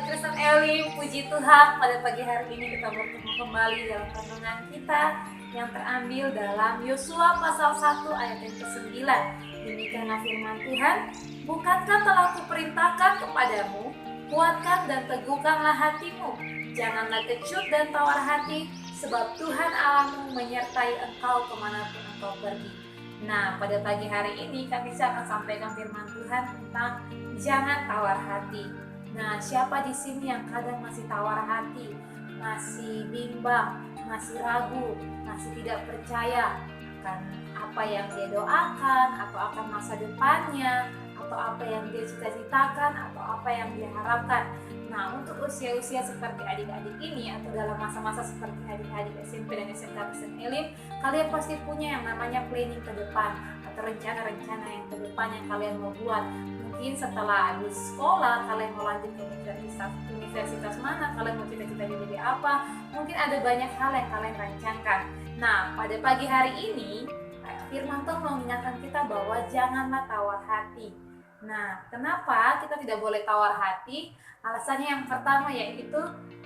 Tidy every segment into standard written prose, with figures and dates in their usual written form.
Kristen Elim, puji Tuhan, pada pagi hari ini kita bertemu kembali dalam renungan kita yang terambil dalam Yosua pasal 1 ayat yang ke-9. Demikianlah firman Tuhan, bukankah telah kuperintahkan kepadamu, kuatkan dan teguhkanlah hatimu, janganlah kecut dan tawar hati, sebab Tuhan Allahmu menyertai engkau kemanapun engkau pergi. Nah, pada pagi hari ini kami akan sampaikan firman Tuhan tentang jangan tawar hati. Nah, siapa di sini yang kadang masih tawar hati, masih bimbang, masih ragu, masih tidak percaya akan apa yang dia doakan, atau akan masa depannya, atau apa yang dia cita-citakan, atau apa yang dia harapkan. Nah, untuk usia-usia seperti adik-adik ini, atau dalam masa-masa seperti adik-adik SMP dan SMK Kristen Elim, kalian pasti punya yang namanya planning ke depan, atau rencana-rencana yang ke depan yang kalian mau buat. Mungkin setelah habis sekolah, kalian mau lanjut ke universitas mana, kalian mau cita-cita jadi apa, mungkin ada banyak hal yang kalian rancangkan. Nah, pada pagi hari ini, firman Tuhan mengingatkan kita bahwa janganlah tawar hati. Nah, kenapa kita tidak boleh tawar hati? Alasannya yang pertama yaitu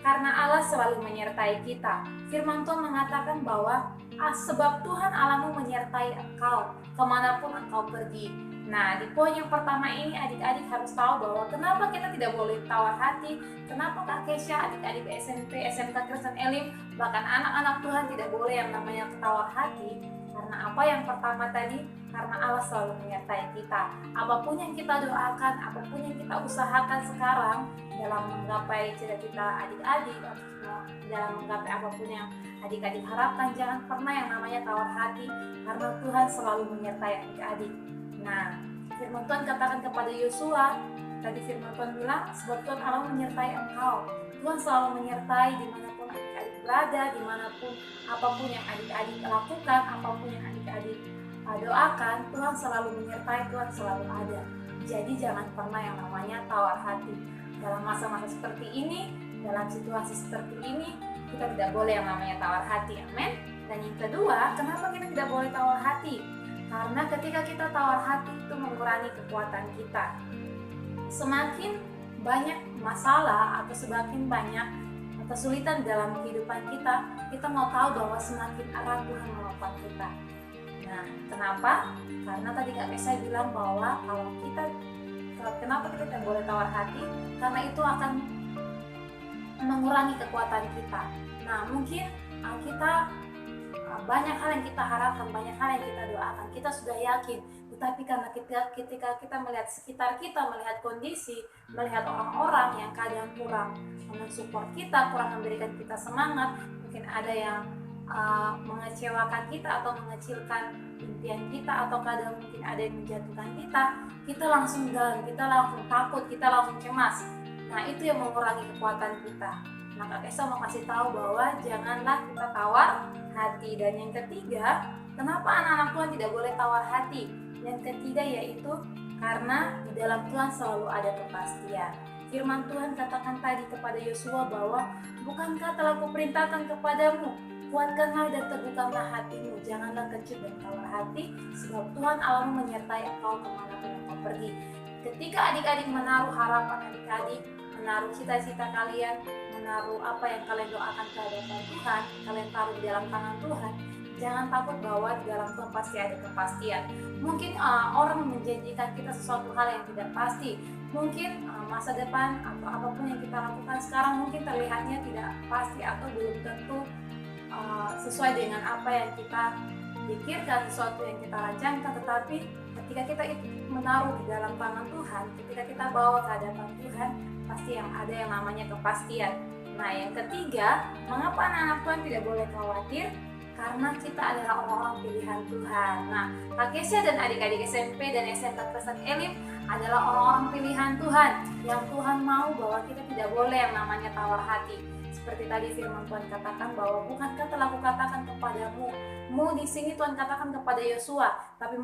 karena Allah selalu menyertai kita. Firman Tuhan mengatakan bahwa sebab Tuhan Allahmu menyertai engkau kemanapun engkau pergi. Nah, di poin yang pertama ini adik-adik harus tahu bahwa kenapa kita tidak boleh tawar hati, kenapa Kak Kesha, adik-adik SMP, SMK Kristen Elim, bahkan anak-anak Tuhan tidak boleh yang namanya tawar hati. Karena apa yang pertama tadi? Karena Allah selalu menyertai kita. Apapun yang kita doakan, apapun yang kita usahakan sekarang dalam menggapai cita-cita adik-adik, dalam menggapai apapun yang adik-adik harapkan, jangan pernah yang namanya tawar hati, karena Tuhan selalu menyertai adik-adik. Nah, firman Tuhan katakan kepada Yosua, tadi firman Tuhan bilang, sebab Tuhan Allah menyertai engkau. Tuhan selalu menyertai dimanapun adik-adik berada, dimanapun apapun yang adik-adik lakukan, apapun yang adik-adik doakan, Tuhan selalu menyertai, Tuhan selalu ada. Jadi jangan pernah yang namanya tawar hati. Dalam masa-masa seperti ini, dalam situasi seperti ini, kita tidak boleh yang namanya tawar hati, amin. Dan yang kedua, kenapa kita tidak boleh tawar hati? Karena ketika kita tawar hati itu mengurangi kekuatan kita. Semakin banyak masalah atau semakin banyak kesulitan dalam kehidupan kita, kita mau tahu bahwa semakin erat Tuhan menopang kita. Nah, kenapa? Karena tadi Kak Kesha bilang bahwa kenapa kita tidak boleh tawar hati? Karena itu akan mengurangi kekuatan kita. Nah, mungkin kita banyak hal yang kita harapkan, banyak hal yang kita doakan, kita sudah yakin, tetapi karena ketika kita melihat sekitar kita, melihat kondisi, melihat orang-orang yang kadang kurang mensupport kita, kurang memberikan kita semangat, mungkin ada yang mengecewakan kita atau mengecilkan impian kita, atau kadang mungkin ada yang menjatuhkan kita langsung down, kita langsung takut, kita langsung cemas. Nah, itu yang mengurangi kekuatan kita. Maka Kesha mau kasih tahu bahwa janganlah kita tawar hati. Dan yang ketiga, kenapa anak-anak Tuhan tidak boleh tawar hati? Yang ketiga yaitu karena di dalam Tuhan selalu ada kepastian. Firman Tuhan katakan tadi kepada Yosua bahwa bukankah telah kuperintahkan kepadamu, kuatkanlah dan teguhkanlah hatimu, janganlah kecut dan tawar hati, sebab Tuhan Allahmu menyertai engkau kemanapun engkau pergi. Ketika adik-adik menaruh harapan adik-adik, menaruh cita-cita kalian, menaruh apa yang kalian doakan ke hadapan Tuhan, kalian taruh di dalam tangan Tuhan, jangan takut bahwa di dalam Tuhan pasti ada kepastian. Mungkin orang menjanjikan kita sesuatu hal yang tidak pasti. Mungkin masa depan atau apapun yang kita lakukan sekarang mungkin terlihatnya tidak pasti atau belum tentu sesuai dengan apa yang kita pikirkan, sesuatu yang kita rancangkan. Tetapi ketika kita menaruh di dalam tangan Tuhan, ketika kita bawa ke hadapan Tuhan, pasti yang ada yang namanya kepastian. Nah, yang ketiga, mengapa anak-anak Tuhan tidak boleh khawatir? Karena kita adalah orang-orang pilihan Tuhan. Nah, Kak Kesha dan adik-adik SMP dan SMK Kristen Elim adalah orang-orang pilihan Tuhan, yang Tuhan mau bahwa kita tidak boleh yang namanya tawar hati. seperti tadi firman Tuhan katakan bahwa bukankah telah kukatakan kepadamu, di sini Tuhan katakan kepada Yosua, tapi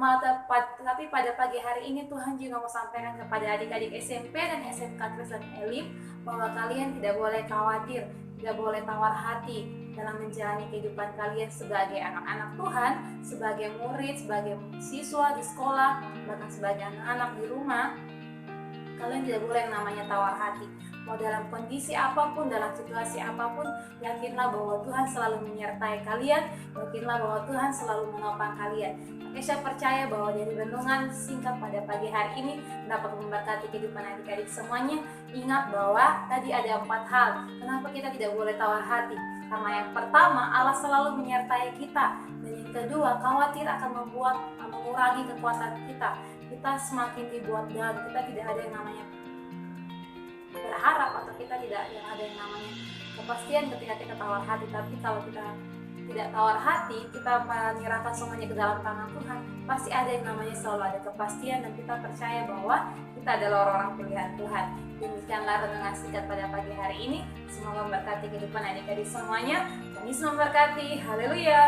pada pagi hari ini Tuhan juga mau sampaikan kepada adik-adik SMP dan SMK Kristen Elim bahwa kalian tidak boleh khawatir, tidak boleh tawar hati dalam menjalani kehidupan kalian sebagai anak-anak Tuhan, sebagai murid, sebagai siswa di sekolah, bahkan sebagai anak-anak di rumah. Kalian tidak boleh yang namanya tawar hati. Mau dalam kondisi apapun, dalam situasi apapun, yakinlah bahwa Tuhan selalu menyertai kalian, yakinlah bahwa Tuhan selalu menopang kalian. Oke, saya percaya bahwa dari renungan singkat pada pagi hari ini dapat memberkati kehidupan adik-adik semuanya. Ingat bahwa tadi ada 4 hal, kenapa kita tidak boleh tawar hati. Karena yang pertama, Allah selalu menyertai kita. Dan yang kedua, khawatir akan mengurangi kekuatan kita. Kita semakin dibuat down, kita tidak ada yang namanya berharap, atau kita tidak ada yang namanya kepastian ketika kita tawar hati. Tapi kalau kita tidak tawar hati, kita menyerahkan semuanya ke dalam tangan Tuhan, pasti ada yang namanya selalu ada kepastian, dan kita percaya bahwa kita adalah orang-orang pilihan Tuhan. Demikianlah renungan singkat pada pagi hari ini. Semoga memberkati kehidupan adik-adik semuanya. Tuhan Yesus memberkati. Haleluya.